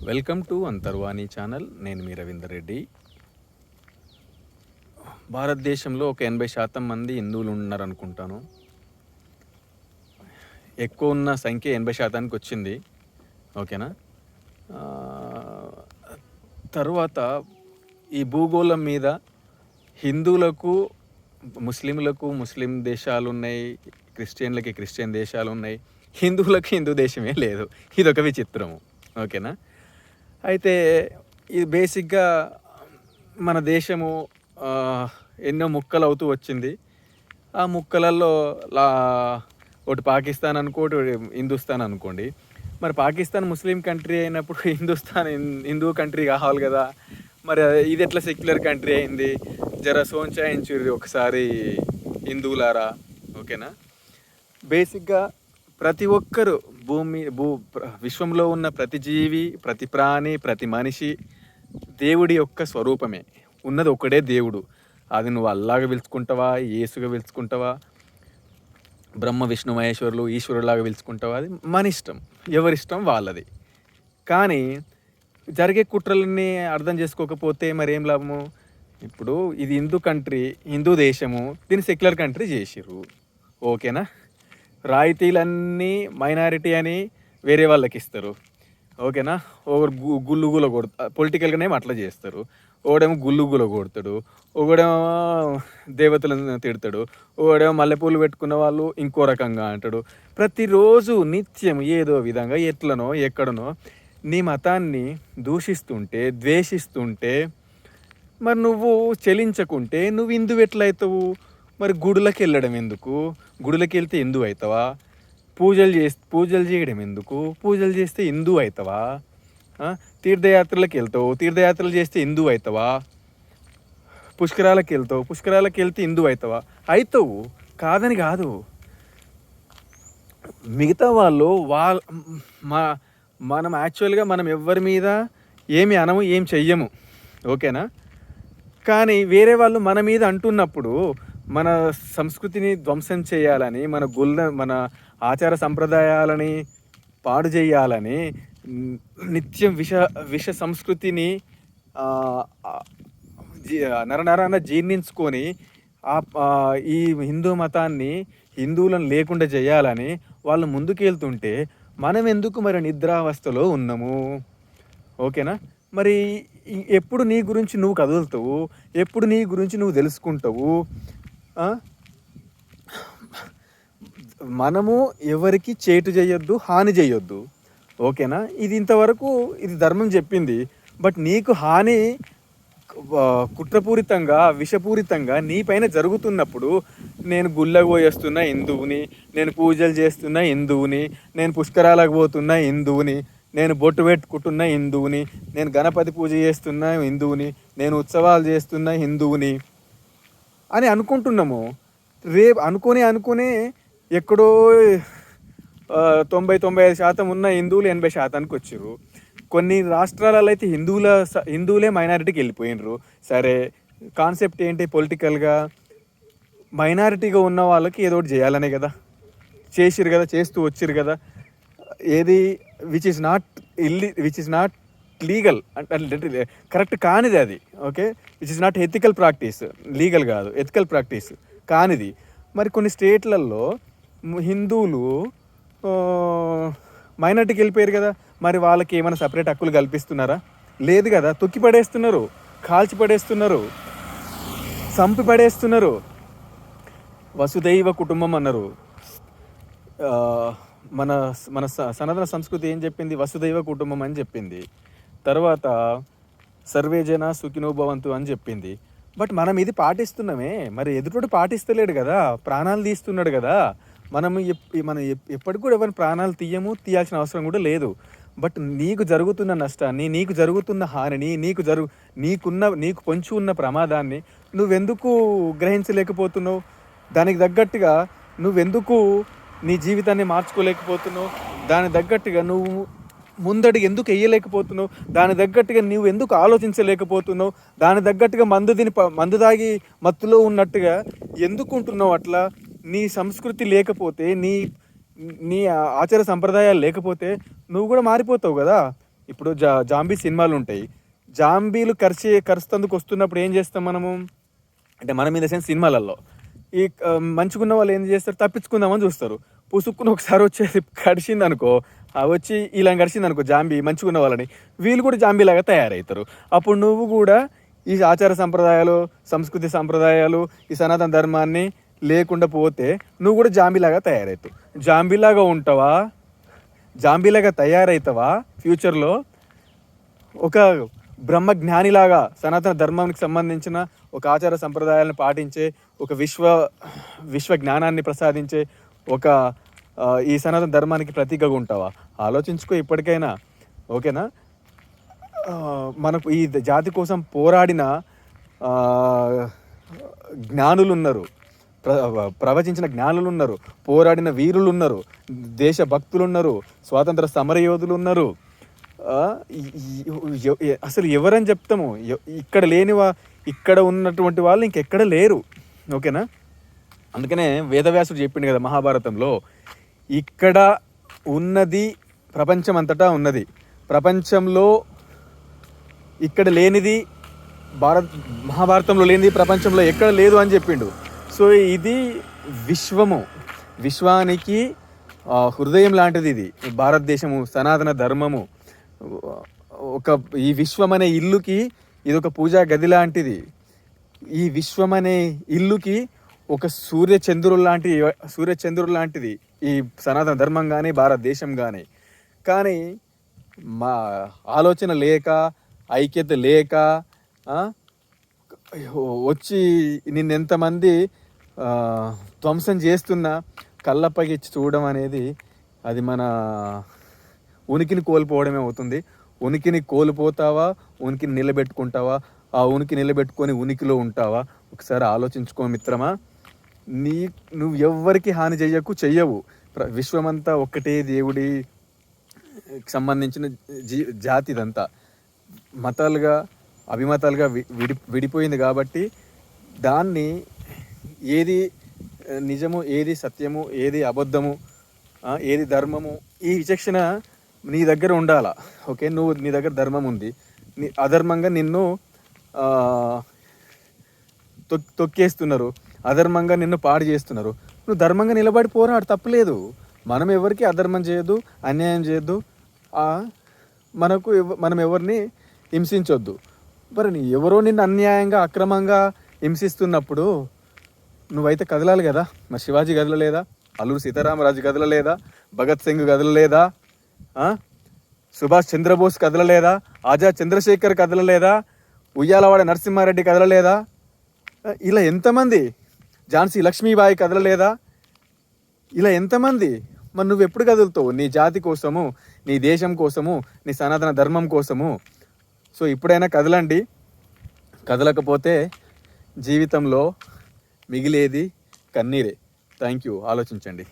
Welcome to అంతర్వాణి channel. నేను మీ రవీందర్ రెడ్డి. భారతదేశంలో ఒక 80% మంది హిందువులు ఉన్నారనుకుంటాను. ఎక్కువ ఉన్న సంఖ్య 80%కి వచ్చింది. ఓకేనా. తర్వాత ఈ భూగోళం మీద హిందువులకు ముస్లింలకు ముస్లిం దేశాలు ఉన్నాయి, క్రిస్టియన్లకి క్రిస్టియన్ దేశాలు ఉన్నాయి, హిందువులకు హిందూ దేశమే లేదు. ఇదొక విచిత్రము. ఓకేనా. అయితే ఇది బేసిక్గా మన దేశము ఎన్నో ముక్కలు అవుతూ వచ్చింది. ఆ ముక్కలలో ఒకటి పాకిస్తాన్ అనుకోటి, హిందుస్థాన్ అనుకోండి. మరి పాకిస్తాన్ ముస్లిం కంట్రీ అయినప్పుడు హిందుస్థాన్ హిందూ కంట్రీ కావాలి కదా. మరి ఇది ఎట్లా సెక్యులర్ కంట్రీ అయింది? జర సోంచాయించుర్రి ఒకసారి హిందువులారా. ఓకేనా. బేసిక్గా ప్రతి ఒక్కరు విశ్వంలో ఉన్న ప్రతి జీవి, ప్రతి ప్రాణి, ప్రతి మనిషి దేవుడి యొక్క స్వరూపమే. ఉన్నది ఒకడే దేవుడు. అది నువ్వు అల్లాగా పిలుచుకుంటావా, యేసుగా పిలుచుకుంటావా, బ్రహ్మ విష్ణు మహేశ్వరులు ఈశ్వరులాగా పిలుచుకుంటావా, అది మన ఇష్టం, ఎవరిష్టం వాళ్ళది. కానీ జరిగే కుట్రలన్నీ అర్థం చేసుకోకపోతే మరి ఏం లాభము? ఇప్పుడు ఇది హిందూ కంట్రీ, హిందూ దేశము, దీన్ని సెక్యులర్ కంట్రీ చేసిర్రు. ఓకేనా. రాయితీలన్నీ మైనారిటీ అని వేరే వాళ్ళకి ఇస్తారు. ఓకేనా. ఒకరు గుల్లుగుల కొడతా, పొలిటికల్గానేమో అట్లా చేస్తారు. ఒకడేమో గుల్లుగుల కొడతాడు, ఒకడేమో దేవతలను తిడతాడు, ఒకడేమో మల్లెపూలు పెట్టుకున్న వాళ్ళు ఇంకో రకంగా అంటాడు. ప్రతిరోజు నిత్యం ఏదో విధంగా ఎట్లనో ఎక్కడనో నీ మతాన్ని దూషిస్తుంటే, ద్వేషిస్తుంటే, మరి నువ్వు చెలించకుంటే నువ్వు హిందువు ఎట్లయితావు? మరి గుడులకు వెళ్ళడం ఎందుకు? గుడులకు వెళ్తే హిందూ అవుతావా? పూజలు చేయడం ఎందుకు? పూజలు చేస్తే హిందూ అవుతావా? తీర్థయాత్రలకు వెళ్తావు, తీర్థయాత్రలు చేస్తే హిందూ అవుతావా? పుష్కరాలకు వెళ్తే హిందూ అవుతావా? అవుతావు, కాదని కాదు. మిగతా వాళ్ళు మనం యాక్చువల్గా మనం ఎవరి మీద ఏమి అనము, ఏం చెయ్యము. ఓకేనా. కానీ వేరే వాళ్ళు మన మీద అంటున్నప్పుడు మన సంస్కృతిని ధ్వంసం చేయాలని, మన ఆచార సంప్రదాయాలని పాడు చేయాలని, నిత్యం విష సంస్కృతిని నరనరాన జీర్ణించుకొని ఈ హిందూ మతాన్ని, హిందువులను లేకుండా చేయాలని వాళ్ళు ముందుకెళ్తుంటే మనం ఎందుకు మరి నిద్రావస్థలో ఉన్నాము? ఓకేనా. మరి ఎప్పుడు నీ గురించి నువ్వు కదులుతావు? ఎప్పుడు నీ గురించి నువ్వు తెలుసుకుంటావు? మనము ఎవరికి చేటు చేయొద్దు, హాని చేయొద్దు. ఓకేనా. ఇది ఇంతవరకు ఇది ధర్మం చెప్పింది. బట్ నీకు హాని కుట్రపూరితంగా, విషపూరితంగా నీ పైన జరుగుతున్నప్పుడు, నేను గుళ్ళకు పోయేస్తున్నా హిందువుని, నేను పూజలు చేస్తున్నా హిందువుని, నేను పుష్కరాలకు పోతున్నా హిందువుని, నేను బొట్టు పెట్టుకుంటున్న హిందువుని, నేను గణపతి పూజ చేస్తున్నా హిందువుని, నేను ఉత్సవాలు చేస్తున్నా హిందువుని అని అనుకుంటున్నాము. రేపు అనుకునే ఎక్కడో 90-95% ఉన్న హిందువులు 80%కి వచ్చారు. కొన్ని రాష్ట్రాలలో అయితే హిందువులే మైనారిటీకి వెళ్ళిపోయినరు. సరే, కాన్సెప్ట్ ఏంటి? పొలిటికల్గా మైనారిటీగా ఉన్న వాళ్ళకి ఏదో ఒకటి చేయాలనే కదా చేసిరు కదా, చేస్తూ వచ్చిరు కదా. ఏది విచ్ ఇస్ నాట్ లీగల్ అంటే కరెక్ట్ కానిది అది. Okay. Which is not ethical practice, legal కాదు, ఎథికల్ ప్రాక్టీస్ కానిది. మరి కొన్ని స్టేట్లలో హిందువులు మైనారిటీకి వెళ్ళిపోయారు కదా. మరి వాళ్ళకి ఏమైనా సపరేట్ హక్కులు కల్పిస్తున్నారా? లేదు కదా. తొక్కి పడేస్తున్నారు, కాల్చి పడేస్తున్నారు, చంపి పడేస్తున్నారు. వసుదైవ కుటుంబం అన్నారు. మన మన సనాతన సంస్కృతి ఏం చెప్పింది? వసుదైవ కుటుంబం అని చెప్పింది. తర్వాత సర్వేజన సుఖినో భవంతు అని చెప్పింది. బట్ మనం ఇది పాటిస్తున్నామే. మరి ఎదుటోడు పాటిస్తలేడు కదా, ప్రాణాలు తీస్తున్నాడు కదా. మనం ఎప్పటికి కూడా ఎవరిని ప్రాణాలు తీయాల్సిన అవసరం కూడా లేదు. బట్ నీకు జరుగుతున్న నష్టాన్ని, నీకు జరుగుతున్న హానిని, నీకు పొంచి ఉన్న ప్రమాదాన్ని నువ్వెందుకు గ్రహించలేకపోతున్నావు? దానికి తగ్గట్టుగా నువ్వెందుకు నీ జీవితాన్ని మార్చుకోలేకపోతున్నావు? దాని తగ్గట్టుగా నువ్వు ముందడుగు ఎందుకు వేయలేకపోతున్నావు? దాని తగ్గట్టుగా నువ్వు ఎందుకు ఆలోచించలేకపోతున్నావు? దాని తగ్గట్టుగా మందు తాగి మత్తులో ఉన్నట్టుగా ఎందుకు ఉంటున్నావు? అట్లా నీ సంస్కృతి లేకపోతే, నీ ఆచార సంప్రదాయాలు లేకపోతే నువ్వు కూడా మారిపోతావు కదా. ఇప్పుడు జాంబీ సినిమాలు ఉంటాయి. జాంబీలు కరుస్తందుకు వస్తున్నప్పుడు ఏం చేస్తాం మనము అంటే మనం ఇన్ ద సెన్స్ సినిమాలలో ఈ మంచుకున్న వాళ్ళు ఏం చేస్తారు, తప్పించుకుందామని చూస్తారు. పుసుక్కుని ఒకసారి వచ్చేది కడిచింది అనుకో, వచ్చి ఇలా కడిచింది అనుకో జాంబీ మంచుకున్న వాళ్ళని, వీళ్ళు కూడా జాంబీలాగా తయారవుతారు. అప్పుడు నువ్వు కూడా ఈ ఆచార సంప్రదాయాలు, సంస్కృతి సంప్రదాయాలు, ఈ సనాతన ధర్మాన్ని లేకుండా పోతే నువ్వు కూడా జాంబీలాగా తయారవుతావు. జాంబీలాగా ఉంటావా, జాంబీలాగా తయారవుతావా ఫ్యూచర్లో ఒక బ్రహ్మజ్ఞానిలాగా సనాతన ధర్మానికి సంబంధించిన ఒక ఆచార సంప్రదాయాలను పాటించే, ఒక విశ్వ జ్ఞానాన్ని ప్రసాదించే ఒక ఈ సనాతన ధర్మానికి ప్రతీకగా ఉంటావా? ఆలోచించుకో ఇప్పటికైనా, ఓకేనా? మనకు ఈ జాతి కోసం పోరాడిన జ్ఞానులు ఉన్నారు, ప్రవచించిన జ్ఞానులు ఉన్నారు, పోరాడిన వీరులు ఉన్నారు, దేశభక్తులు ఉన్నారు, స్వాతంత్ర సమరయోధులు ఉన్నారు. అసలు ఎవరని చెప్తాము? ఇక్కడ ఇక్కడ ఉన్నటువంటి వాళ్ళు ఇంకెక్కడ లేరు, ఓకేనా? అందుకనే వేదవ్యాసుడు చెప్పిండు కదా మహాభారతంలో, ఇక్కడ ఉన్నది ప్రపంచం అంతటా ఉన్నది, ప్రపంచంలో ఇక్కడ లేనిది మహాభారతంలో లేనిది ప్రపంచంలో ఎక్కడ లేదు అని చెప్పిండు. సో ఇది విశ్వానికి హృదయం లాంటిది. ఇది భారతదేశము, సనాతన ధర్మము, ఈ విశ్వం అనే ఇల్లుకి ఇది ఒక పూజా గది లాంటిది. ఈ విశ్వం అనే ఇల్లుకి ఒక సూర్యచంద్రుడు లాంటిది ఈ సనాతన ధర్మం కానీ భారతదేశం కానీ. కానీ మా ఆలోచన లేక, ఐక్యత లేక వచ్చి నిన్నెంతమంది ధ్వంసం చేస్తున్నా కళ్ళప్పకి చూడడం అనేది అది మన ఉనికిని కోల్పోవడమే అవుతుంది. ఉనికిని కోల్పోతావా, ఉనికిని నిలబెట్టుకుంటావా? ఆ ఉనికి నిలబెట్టుకొని ఉనికిలో ఉంటావా? ఒకసారి ఆలోచించుకో మిత్రమా. నువ్వు ఎవ్వరికి హాని చెయ్యవు. విశ్వమంతా ఒక్కటే దేవుడి సంబంధించిన జాతి. ఇదంతా మతాలుగా, అభిమతాలుగా విడిపోయింది కాబట్టి దాన్ని ఏది నిజము, ఏది సత్యము, ఏది అబద్ధము, ఏది ధర్మము, ఈ విచక్షణ నీ దగ్గర ఉండాలా. ఓకే, నీ దగ్గర ధర్మం ఉంది, అధర్మంగా నిన్ను తొక్కేస్తున్నారు, అధర్మంగా నిన్ను పాడు చేస్తున్నారు. నువ్వు ధర్మంగా నిలబడి పోరాడు, తప్పలేదు. మనం ఎవరికి అధర్మం చేయొద్దు, అన్యాయం చేయొద్దు, మనం ఎవరిని హింసించొద్దు. మరి ఎవరో నిన్ను అన్యాయంగా, అక్రమంగా హింసిస్తున్నప్పుడు నువ్వైతే కదలాలి కదా. మరి శివాజీ కదలలేదా? అల్లూరు సీతారామరాజు కదలలేదా? భగత్ సింగ్ కదలలేదా? సుభాష్ చంద్రబోస్ కదలలేదా? ఆజాద్ చంద్రశేఖర్ కదలలేదా? ఉయ్యాలవాడ నరసింహారెడ్డి కదలలేదా? ఇలా ఎంతమంది, ఝాన్సీ లక్ష్మీబాయి కదలలేదా? ఇలా ఎంతమంది? మరి నువ్వు ఎప్పుడు కదులుతావు? నీ జాతి కోసము, నీ దేశం కోసము, నీ సనాతన ధర్మం కోసము. సో ఇప్పుడైనా కదలండి. కదలకపోతే జీవితంలో మిగిలేది కన్నీరే. Thank you. ఆలోచించండి.